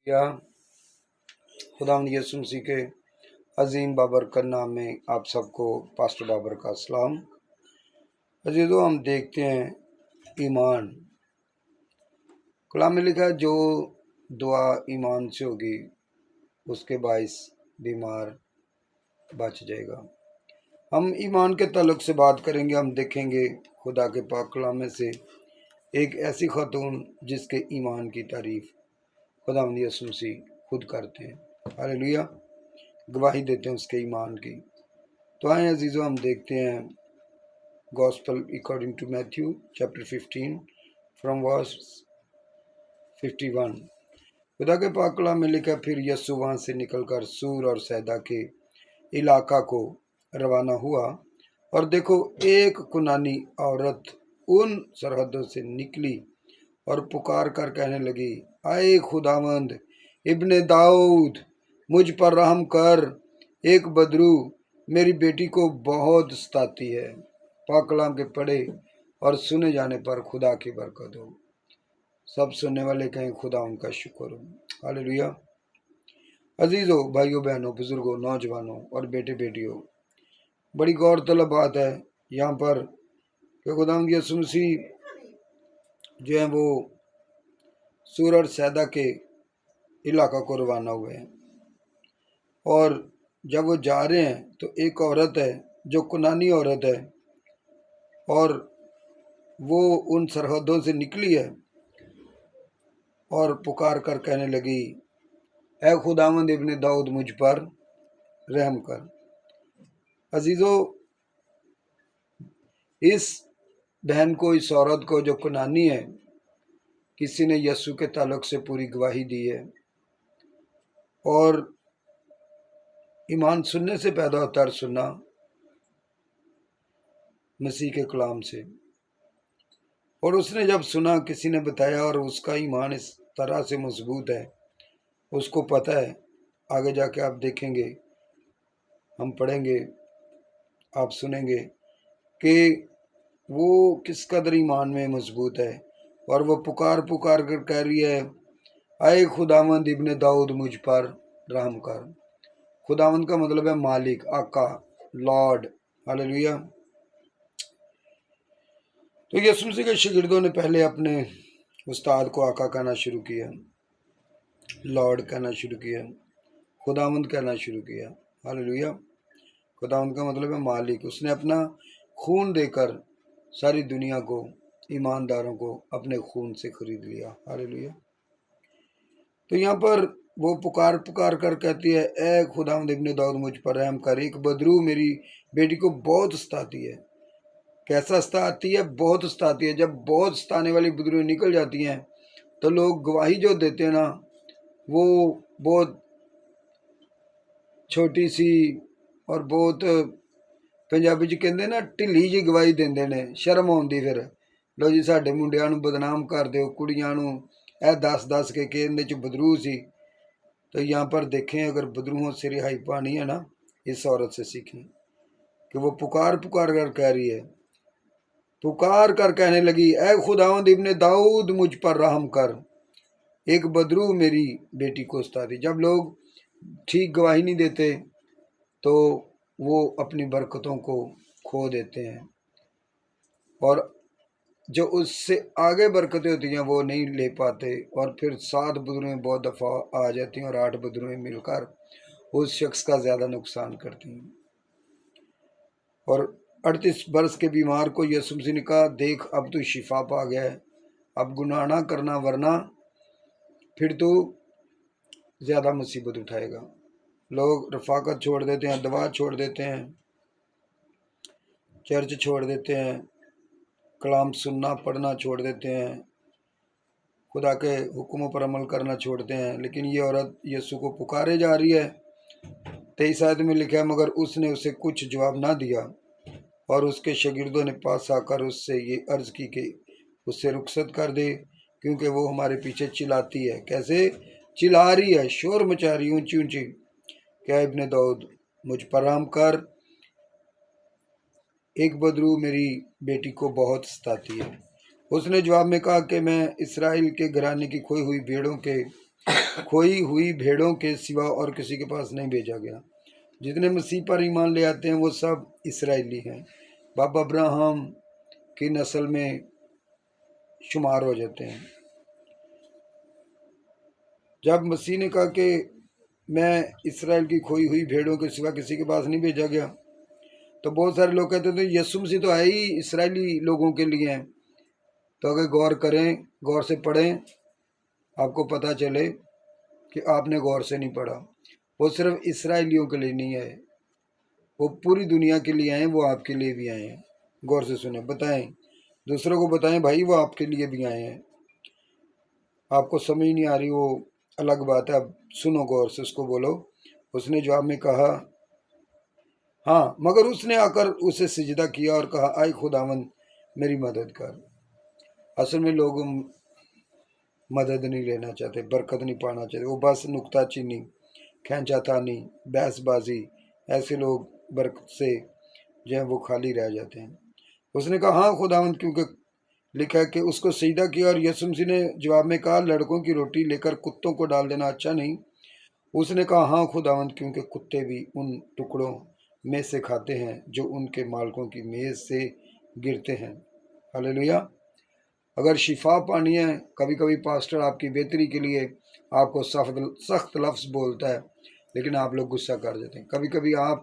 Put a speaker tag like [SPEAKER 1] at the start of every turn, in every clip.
[SPEAKER 1] या खुदावंद यीशु मसीह के अजीम बाबरकत नाम में आप सबको पास्टर बाबर का सलाम। अजीजों, हम देखते हैं ईमान। कलाम में लिखा है, जो दुआ ईमान से होगी उसके बाइस बीमार बच जाएगा। हम ईमान के ताल्लुक से बात करेंगे। हम देखेंगे खुदा के पाक कलाम में से एक ऐसी खातून जिसके ईमान की तारीफ खुदावंद यीशु मसीह खुद करते हैं। हालेलुया, गवाही देते हैं उसके ईमान की। तो आए अजीज़ों, हम देखते हैं gospel according to Matthew chapter 15 from verse 51। खुदा के पाक कलाम में लिखा, फिर यीशु वहाँ से निकलकर सूर और सैदा के इलाका को रवाना हुआ, और देखो एक कुनानी औरत उन सरहदों से निकली और पुकार कर कहने लगी, आए खुदावंद इब्ने दाऊद, मुझ पर रहम कर। एक बदरू मेरी बेटी को बहुत सताती है। पाक कलाम के पढ़े और सुने जाने पर खुदा की बरकत हो। सब सुनने वाले कहें खुदा उनका शुक्र हो। हालेलुया। अजीजों, भाइयों बहनों, बुजुर्गों, नौजवानों और बेटे बेटियों, बड़ी गौरतलब बात है यहाँ पर कि खुदावंद यीशु मसीह जो है वो सूर और सैदा के इलाका को रवाना हुए हैं, और जब वो जा रहे हैं तो एक औरत है जो कुनानी औरत है, और वो उन सरहदों से निकली है और पुकार कर कहने लगी, ऐ खुदावंद इब्ने दाऊद, मुझ पर रहम कर। अजीजों, इस बहन को, इस औरत को जो कुनानी है, किसी ने यीशु के ताल्लुक से पूरी गवाही दी है, और ईमान सुनने से पैदा होता है, सुनना मसीह के कलाम से। और उसने जब सुना, किसी ने बताया, और उसका ईमान इस तरह से मजबूत है, उसको पता है, आगे जाके आप देखेंगे, हम पढ़ेंगे, आप सुनेंगे कि वो किस कदर ईमान में मजबूत है, और वो पुकार पुकार कर कह रही है, आए खुदावंद इब्ने दाऊद, मुझ पर रहम कर। खुदावंद का मतलब है मालिक, आका, लॉर्ड। हालेलुया। तो यीशु मसीह के शागिर्दों ने पहले अपने उस्ताद को आका कहना शुरू किया, लॉर्ड कहना शुरू किया, खुदावंद कहना शुरू किया। हालेलुया। खुदावंद का मतलब है मालिक। उसने अपना खून देकर सारी दुनिया को, ईमानदारों को अपने खून से खरीद लिया। हालेलुया। तो यहाँ पर वो पुकार पुकार कर कहती है, ए खुदावंद इब्ने दाऊद, मुझ पर रहम कर। एक बदरू मेरी बेटी को बहुत सताती है। कैसा सताती है? बहुत सताती है। जब बहुत सताने वाली बदरू निकल जाती हैं तो लोग गवाही जो देते हैं ना, वो बहुत छोटी सी और बहुत पंजाबी च कहते ना ढिली जी गवाही देंदे ने, शर्म आउंदी। फिर लो जी, साडे मुंडियां नूं बदनाम कर दिओ, कुड़ियां नूं ए दस दस के इहदे च बदरू सी। तो यहाँ पर देखें, अगर बदरूहों से रिहाई पानी है ना, इस औरत से सीखें कि वो पुकार पुकार कर कह रही है, पुकार कर कहने लगी, ए खुदावंद इब्ने दाऊद, मुझ पर रहम कर। एक बदरू मेरी बेटी को सताती। जब लोग ठीक गवाही नहीं देते तो वो अपनी बरकतों को खो देते हैं, और जो उससे आगे बरकतें होती हैं वो नहीं ले पाते, और फिर 7 बदरुएं बहुत दफ़ा आ जाती हैं और 8 बदरुएं मिलकर उस शख्स का ज़्यादा नुकसान करती हैं। और 38 बरस के बीमार को यीशु मसीह ने कहा, देख अब तू शिफा पा गया है, अब गुनाह ना करना, वरना फिर तू ज़्यादा मुसीबत उठाएगा। लोग रफाकत छोड़ देते हैं, दवा छोड़ देते हैं, चर्च छोड़ देते हैं, कलाम सुनना पढ़ना छोड़ देते हैं, खुदा के हुक्मों पर अमल करना छोड़ते हैं। लेकिन ये औरत यीशु को पुकारे जा रही है। 23 आयत में लिखा है, मगर उसने उसे कुछ जवाब ना दिया, और उसके शागिर्दों ने पास आकर उससे ये अर्ज की कि उससे रुखसत कर दे, क्योंकि वो हमारे पीछे चिल्लाती है। कैसे चिल्ला रही है? शोर मचा रही, ऊंची ऊंची, क्या इब्ने दाऊद, मुझ पर रहम कर। एक बदरू मेरी बेटी को बहुत सताती है। उसने जवाब में कहा कि मैं इसराइल के घराने की खोई हुई भेड़ों के खोई हुई भेड़ों के सिवा और किसी के पास नहीं भेजा गया। जितने मसीह पर ईमान ले आते हैं वो सब इसराइली हैं, बाप अब्राहम की नस्ल में शुमार हो जाते हैं। जब मसीह ने कहा कि मैं इसराइल की खोई हुई भेड़ों के सिवा किसी के पास नहीं भेजा गया, तो बहुत सारे लोग कहते थे यीशु मसीह तो है ही इसराइली लोगों के लिए हैं। तो अगर गौर करें, गौर से पढ़ें, आपको पता चले कि आपने गौर से नहीं पढ़ा। वो सिर्फ इसराइलियों के लिए नहीं है, वो पूरी दुनिया के लिए आए हैं, वो आपके लिए भी आए हैं। गौर से सुने, बताएं, दूसरों को बताएं भाई वो आपके लिए भी आए हैं। आपको समझ नहीं आ रही वो अलग बात है, अब सुनो गौर से, उसको बोलो। उसने जवाब में कहा, हाँ, मगर उसने आकर उसे सिजदा किया और कहा, आए खुदावंद मेरी मदद कर। असल में लोग मदद नहीं लेना चाहते, बरकत नहीं पाना चाहते, वो बस नुक्ताचीनी, खींचातानी, बहसबाजी, ऐसे लोग बरकत से जो है वो खाली रह जाते हैं। उसने कहा, हाँ खुदावंद, क्योंकि लिखा है कि उसको सजदा किया। और यीशु मसीह ने जवाब में कहा, लड़कों की रोटी लेकर कुत्तों को डाल देना अच्छा नहीं। उसने कहा, हाँ खुदावंद, क्योंकि कुत्ते भी उन टुकड़ों में से खाते हैं जो उनके मालिकों की मेज से गिरते हैं। हालेलुया। अगर शिफा पानी है, कभी कभी पास्टर आपकी बेहतरी के लिए आपको सख्त लफ्ज़ बोलता है, लेकिन आप लोग गुस्सा कर देते हैं। कभी कभी आप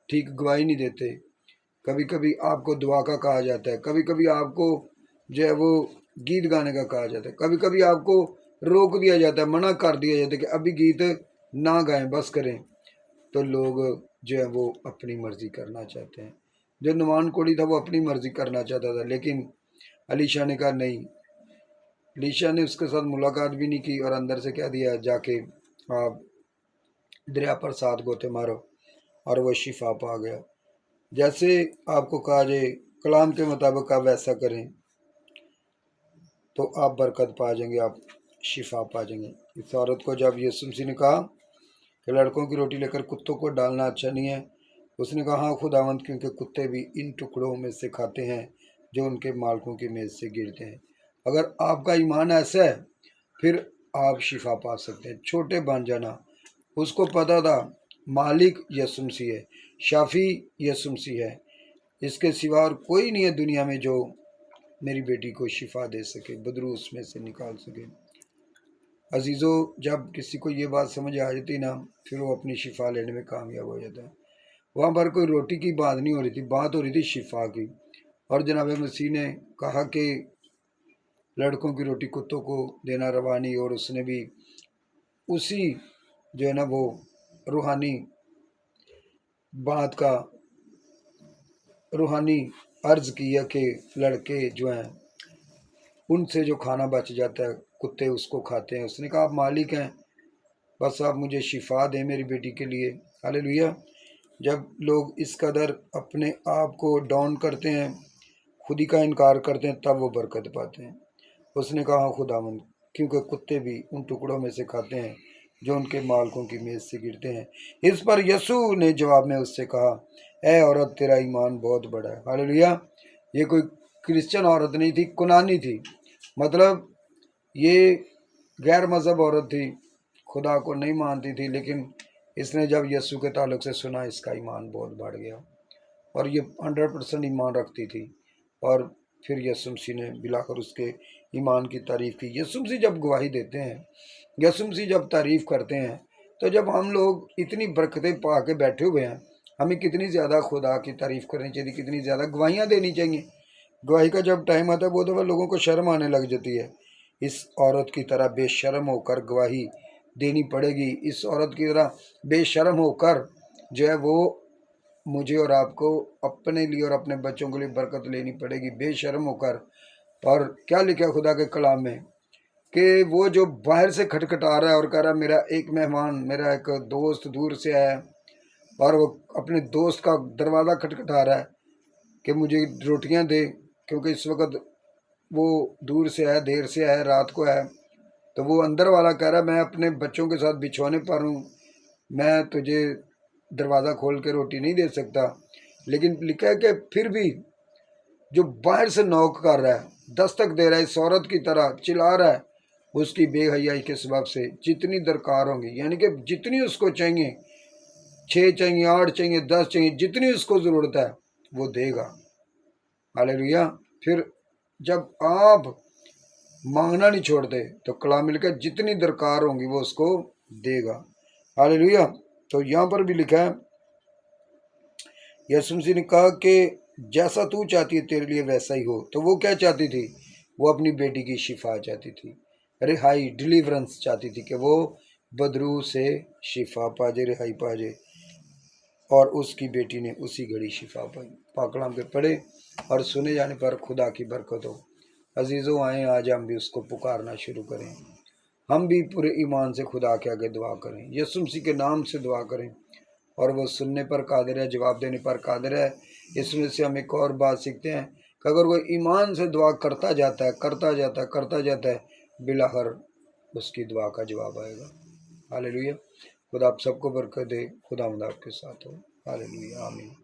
[SPEAKER 1] ठीक गवाही नहीं देते, कभी कभी आपको दुआ का कहा जाता है, कभी कभी आपको जो है वो गीत गाने का कहा जाता है, कभी कभी आपको रोक दिया जाता है, मना कर दिया जाता है कि अभी गीत ना गाएं, बस करें। तो लोग जो है वो अपनी मर्जी करना चाहते हैं। जो नुमान कोड़ी था वो अपनी मर्जी करना चाहता था, लेकिन अलीशा ने कहा नहीं। अलीशा ने उसके साथ मुलाकात भी नहीं की और अंदर से कह दिया, जाके आप दरिया पर 7 गोते मारो, और वो शिफा पा गया। जैसे आपको कहा जाए कलाम के मुताबिक आप वैसा करें तो आप बरकत पा जाएंगे, आप शिफा पा जाएंगे। इस औरत को जब यीशु मसीह ने कहा कि लड़कों की रोटी लेकर कुत्तों को डालना अच्छा नहीं है, उसने कहा, हाँ खुदावंद, क्योंकि कुत्ते भी इन टुकड़ों में से खाते हैं जो उनके मालिकों की मेज से गिरते हैं। अगर आपका ईमान ऐसा है फिर आप शिफा पा सकते हैं। छोटे बन जाना, उसको पता था मालिक यीशु मसीह है, शाफी यीशु मसीह है, इसके सिवा और कोई नहीं है दुनिया में जो मेरी बेटी को शिफा दे सके, बदरूस में से निकाल सके। अजीज़ों, जब किसी को ये बात समझ आ जाती ना, फिर वो अपनी शिफा लेने में कामयाब हो जाता है। वहाँ पर कोई रोटी की बात नहीं हो रही थी, बात हो रही थी शिफा की। और जनाब मसीह ने कहा कि लड़कों की रोटी कुत्तों को देना रवा नहीं, और उसने भी उसी जो है ना वो रूहानी बात का रूहानी अर्ज किया कि लड़के जो हैं उनसे जो खाना बच जाता है कुत्ते उसको खाते हैं। उसने कहा, आप मालिक हैं, बस आप मुझे शिफा दें मेरी बेटी के लिए। हालेलुया। जब लोग इस कदर अपने आप को डाउन करते हैं, खुद ही का इनकार करते हैं, तब वो बरकत पाते हैं। उसने कहा, खुदावंद, क्योंकि कुत्ते भी उन टुकड़ों में से खाते हैं जो उनके मालिकों की मेज से गिरते हैं। इस पर यीशु ने जवाब में उससे कहा, ए औरत, तेरा ईमान बहुत बड़ा है। हालेलुया। ये कोई क्रिश्चियन औरत नहीं थी, कुनानी थी, मतलब ये गैर मज़हब औरत थी, खुदा को नहीं मानती थी, लेकिन इसने जब यीशु के ताल्लुक से सुना, इसका ईमान बहुत बढ़ गया और ये 100% ईमान रखती थी। और फिर यीशु मसीह ने बिलाकर उसके ईमान की तारीफ़ की। यीशु मसीह जब गवाही देते हैं, यीशु मसीह जब तारीफ़ करते हैं, तो जब हम लोग इतनी बरकतें पा के बैठे हुए हैं, हमें कितनी ज़्यादा खुदा की तारीफ़ करनी चाहिए, कितनी ज़्यादा गवाहियाँ देनी चाहिए। गवाही का जब टाइम आता है वो दफ़ा लोगों को शर्म आने लग जाती है। इस औरत की तरह बेशर्म होकर गवाही देनी पड़ेगी। इस औरत की तरह बेशर्म होकर जो है वो मुझे और आपको अपने लिए और अपने बच्चों के लिए बरकत लेनी पड़ेगी, बेशर्म होकर। और क्या लिखा खुदा के कलाम में कि वो जो बाहर से खटखटा रहा है और कह रहा है मेरा एक मेहमान, मेरा एक दोस्त दूर से आया है, और वो अपने दोस्त का दरवाज़ा खटखटा रहा है कि मुझे रोटियां दे, क्योंकि इस वक्त वो दूर से आया, देर से आया, रात को आया। तो वो अंदर वाला कह रहा है मैं अपने बच्चों के साथ बिछौने पर हूँ, मैं तुझे दरवाज़ा खोल के रोटी नहीं दे सकता। लेकिन लिखा है कि फिर भी जो बाहर से नॉक कर रहा है, दस्तक दे रहा है, इस औरत की तरह चिल्ला रहा है, اس کی بے حیائی کے سبب سے جتنی درکار ہوں گی، یعنی کہ جتنی اس کو چاہیے، 6 چاہیے، 8 چاہیے، 10 چاہیے، جتنی اس کو ضرورت ہے وہ دے گا۔ ہاللیلویا۔ پھر جب آپ مانگنا نہیں چھوڑتے تو کلام مل کے جتنی درکار ہوں گی وہ اس کو دے گا۔ ہاللیلویا۔ تو یہاں پر بھی لکھا ہے، یسوع مسیح نے کہا کہ جیسا تو چاہتی ہے تیرے لیے ویسا ہی ہو۔ تو وہ کیا چاہتی تھی؟ وہ اپنی بیٹی کی شفا چاہتی تھی، رہائی، ڈیلیورنس چاہتی تھی کہ وہ بدرو سے شفا پا جائے، رہائی پا جائے، اور اس کی بیٹی نے اسی گھڑی شفا پائی۔ پاک کلام کے پڑھے اور سنے جانے پر خدا کی برکت ہو۔ عزیزوں آئیں آج ہم بھی اس کو پکارنا شروع کریں، ہم بھی پورے ایمان سے خدا کے آگے دعا کریں، یسوع مسیح کے نام سے دعا کریں، اور وہ سننے پر قادر ہے، جواب دینے پر قادر ہے۔ اس میں سے ہم ایک اور بات سیکھتے ہیں کہ اگر وہ ایمان سے دعا کرتا جاتا ہے، کرتا جاتا ہے، بالآخر اس کی دعا کا جواب آئے گا۔ ہاللیلویا۔ خدا آپ سب کو برکت دے، خدا آپ کے ساتھ ہو۔ ہاللیلویا، آمین۔